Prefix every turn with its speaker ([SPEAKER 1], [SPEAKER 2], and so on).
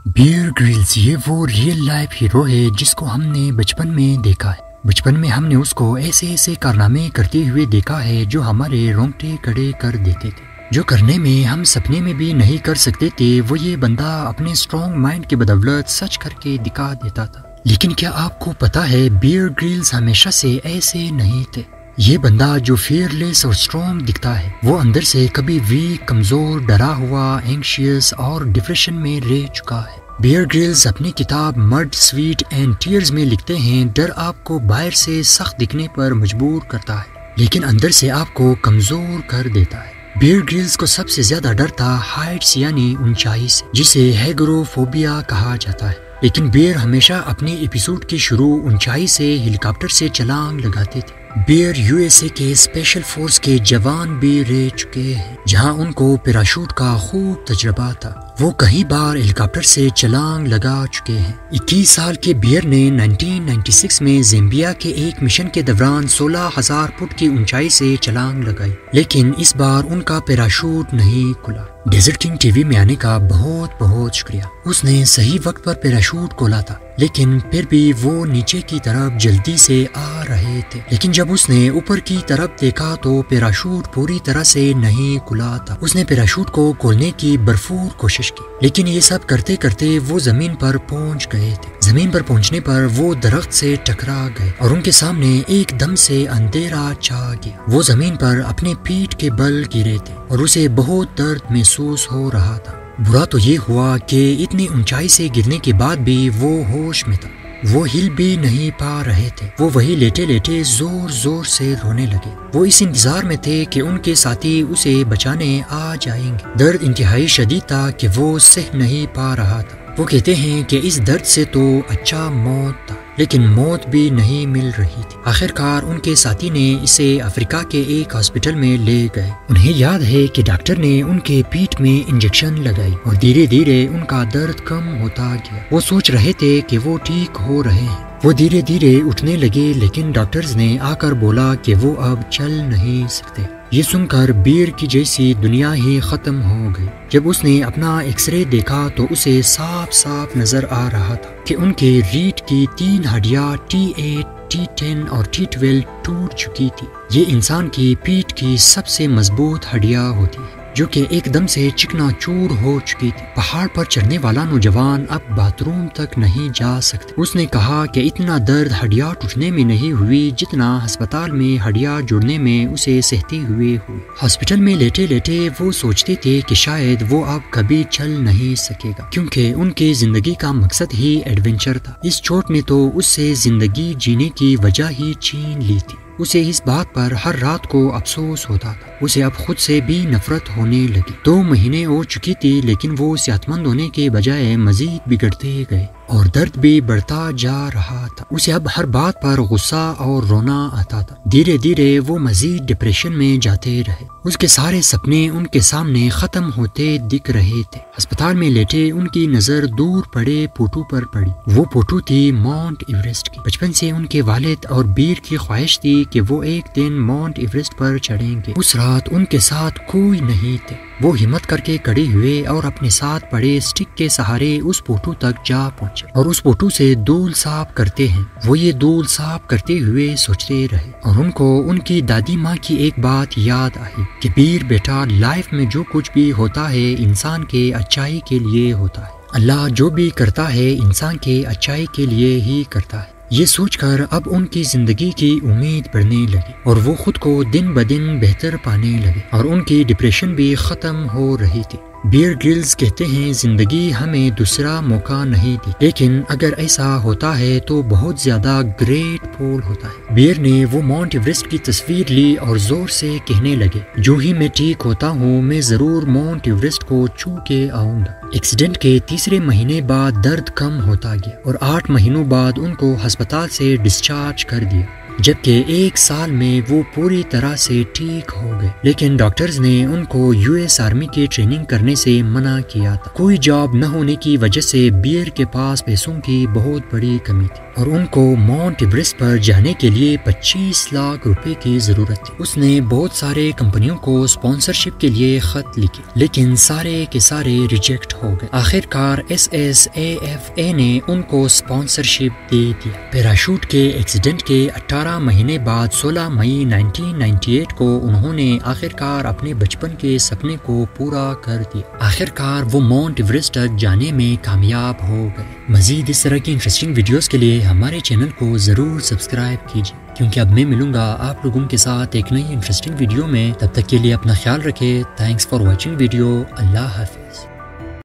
[SPEAKER 1] Beer girls یہ وہ real life hero ہے جس کو ہم نے بچپن میں دیکھا ہے۔ بچپن میں ہم نے اس کو ایسے ایسے کارنامے کرتے ہوئے دیکھا ہے جو ہمارے رونگٹے کھڑے کر دیتے تھے، جو کرنے میں ہم سپنے میں بھی نہیں کر سکتے تھے۔ وہ یہ بندہ اپنے اسٹرانگ مائنڈ کی بدولت سچ کر کے دکھا دیتا تھا۔ لیکن کیا آپ کو پتا ہے بیئر گرلز ہمیشہ سے ایسے نہیں تھے۔ یہ بندہ جو فیئر لیس اور اسٹرانگ دکھتا ہے وہ اندر سے کبھی ویک، کمزور، ڈرا ہوا، اینکشیس اور ڈپریشن میں رہ چکا ہے۔ بیئر گرلز اپنی کتاب مڈ، سویٹ اینڈ ٹیئرز میں لکھتے ہیں، ڈر آپ کو باہر سے سخت دکھنے پر مجبور کرتا ہے لیکن اندر سے آپ کو کمزور کر دیتا ہے۔ بیئر گرلز کو سب سے زیادہ ڈر تھا ہائٹس یعنی اونچائی سے، جسے ہیگروفوبیا کہا جاتا ہے۔ لیکن بیئر ہمیشہ اپنے ایپیسوڈ کی شروع اونچائی سے ہیلی کاپٹر سے چھلانگ لگاتے تھے۔ بیئر یو ایس اے کے اسپیشل فورس کے جوان بھی رہ چکے ہیں جہاں ان کو پیراشوٹ کا خوب تجربہ تھا۔ وہ کئی بار ہیلی کاپٹر سے چھلانگ لگا چکے ہیں۔ 21 سال کے بیئر نے 1996 میں زیمبیا کے ایک مشن کے دوران 16,000 فٹ کی اونچائی سے چھلانگ لگائی، لیکن اس بار ان کا پیراشوٹ نہیں کھلا۔ ڈیزرٹ کنگ ٹی وی میں آنے کا بہت بہت شکریہ۔ اس نے صحیح وقت پر پیراشوٹ کھولا تھا لیکن پھر بھی وہ نیچے کی طرف جلدی سے آ رہے تھے، لیکن جب اس نے اوپر کی طرف دیکھا تو پیراشوٹ پوری طرح سے نہیں کھلا تھا۔ اس نے پیراشوٹ کو کھولنے کی بھرپور کوشش کی لیکن یہ سب کرتے کرتے وہ زمین پر پہنچ گئے تھے۔ زمین پر پہنچنے پر وہ درخت سے ٹکرا گئے اور ان کے سامنے ایک دم سے اندھیرا چھا گیا۔ وہ زمین پر اپنے پیٹھ کے بل گرے تھے اور اسے بہت درد محسوس ہو رہا تھا۔ برا تو یہ ہوا کہ اتنی اونچائی سے گرنے کے بعد بھی وہ ہوش میں تھا۔ وہ ہل بھی نہیں پا رہے تھے۔ وہ وہی لیٹے لیٹے زور زور سے رونے لگے۔ وہ اس انتظار میں تھے کہ ان کے ساتھی اسے بچانے آ جائیں گے۔ درد انتہائی شدید تھا کہ وہ سہ نہیں پا رہا تھا۔ وہ کہتے ہیں کہ اس درد سے تو اچھا موت تھا، لیکن موت بھی نہیں مل رہی تھی۔ آخر کار ان کے ساتھی نے اسے افریقہ کے ایک ہاسپٹل میں لے گئے۔ انہیں یاد ہے کہ ڈاکٹر نے ان کے پیٹھ میں انجیکشن لگائی اور دھیرے دھیرے ان کا درد کم ہوتا گیا۔ وہ سوچ رہے تھے کہ وہ ٹھیک ہو رہے ہیں۔ وہ دھیرے دھیرے اٹھنے لگے لیکن ڈاکٹرز نے آ کر بولا کہ وہ اب چل نہیں سکتے۔ یہ سن کر بیئر کی جیسی دنیا ہی ختم ہو گئی۔ جب اس نے اپنا ایکس رے دیکھا تو اسے صاف صاف نظر آ رہا تھا کہ ان کے ریڑھ کی 3 ہڈیاں T8، T10 اور T12 ٹوٹ چکی تھی۔ یہ انسان کی پیٹھ کی سب سے مضبوط ہڈیاں ہوتی ہیں جو کہ ایک دم سے چکنا چور ہو چکی تھی۔ پہاڑ پر چڑھنے والا نوجوان اب باتھ روم تک نہیں جا سکتے۔ اس نے کہا کہ اتنا درد ہڈیاں ٹوٹنے میں نہیں ہوئی جتنا ہسپتال میں ہڈیاں جوڑنے میں اسے سہتے ہوئے ہوئی۔ ہاسپٹل میں لیٹے لیٹے وہ سوچتے تھے کہ شاید وہ اب کبھی چل نہیں سکے گا کیونکہ ان کی زندگی کا مقصد ہی ایڈونچر تھا۔ اس چوٹ نے تو اس سے زندگی جینے کی وجہ ہی چھین لی تھی۔ اسے اس بات پر ہر رات کو افسوس ہوتا تھا۔ اسے اب خود سے بھی نفرت ہونے لگی۔ 2 مہینے ہو چکی تھی لیکن وہ صحت مند ہونے کے بجائے مزید بگڑتے گئے اور درد بھی بڑھتا جا رہا تھا۔ اسے اب ہر بات پر غصہ اور رونا آتا تھا۔ دھیرے دھیرے وہ مزید ڈپریشن میں جاتے رہے۔ اس کے سارے سپنے ان کے سامنے ختم ہوتے دکھ رہے تھے۔ ہسپتال میں لیٹے ان کی نظر دور پڑے فوٹو پر پڑی۔ وہ فوٹو تھی ماؤنٹ ایورسٹ کی۔ بچپن سے ان کے والد اور بیئر کی خواہش تھی کہ وہ ایک دن ماؤنٹ ایورسٹ پر چڑھیں گے۔ اس رات ان کے ساتھ کوئی نہیں تھے۔ وہ ہمت کر کے کھڑے ہوئے اور اپنے ساتھ پڑے اسٹک کے سہارے اس فوٹو تک جا پہنچے اور اس فوٹو سے دھول صاف کرتے ہیں۔ وہ یہ دھول صاف کرتے ہوئے سوچتے رہے اور ان کو ان کی دادی ماں کی ایک بات یاد آئی کہ بیئر بیٹا، لائف میں جو کچھ بھی ہوتا ہے انسان کے اچائی کے لیے ہوتا ہے۔ اللہ جو بھی کرتا ہے انسان کے اچائی کے لیے ہی کرتا ہے۔ یہ سوچ کر اب ان کی زندگی کی امید بڑھنے لگی اور وہ خود کو دن بدن بہتر پانے لگے اور ان کی ڈپریشن بھی ختم ہو رہی تھی۔ بیئر گرلز کہتے ہیں زندگی ہمیں دوسرا موقع نہیں دی، لیکن اگر ایسا ہوتا ہے تو بہت زیادہ گریٹ فول ہوتا ہے۔ بیئر نے وہ ماؤنٹ ایورسٹ کی تصویر لی اور زور سے کہنے لگے، جو ہی میں ٹھیک ہوتا ہوں میں ضرور ماؤنٹ ایورسٹ کو چھو کے آؤں گا۔ ایکسیڈنٹ کے 3 مہینے بعد درد کم ہوتا گیا اور 8 مہینوں بعد ان کو ہسپتال سے ڈسچارج کر دیا۔ جبکہ 1 سال میں وہ پوری طرح سے ٹھیک ہو گئے، لیکن ڈاکٹرز نے ان کو US آرمی کی ٹریننگ کرنے سے منع کیا تھا۔ کوئی جاب نہ ہونے کی وجہ سے بیئر کے پاس پیسوں کی بہت بڑی کمی تھی اور ان کو ماؤنٹ ایورسٹ پر جانے کے لیے 25 لاکھ روپے کی ضرورت تھی۔ اس نے بہت سارے کمپنیوں کو اسپانسرشپ کے لیے خط لکھے، لیکن سارے کے سارے ریجیکٹ ہو گئے۔ آخر کار SSAFA نے ان کو اسپانسرشپ دے دیا۔ پیراشوٹ کے ایکسیڈنٹ کے 18 مہینے بعد 16 مئی 1998 کو انہوں نے آخر کار اپنے بچپن کے سپنے کو پورا کر دیا۔ آخر کار وہ ماؤنٹ ایورسٹ تک جانے میں کامیاب ہو گئے۔ مزید اس طرح کی انٹرسٹنگ ویڈیوز کے لیے ہمارے چینل کو ضرور سبسکرائب کیجیے، کیونکہ اب میں ملوں گا آپ لوگوں کے ساتھ ایک نئی انٹرسٹنگ ویڈیو میں۔ تب تک کے لیے اپنا خیال رکھیں۔ Thanks for watching video. اللہ حافظ۔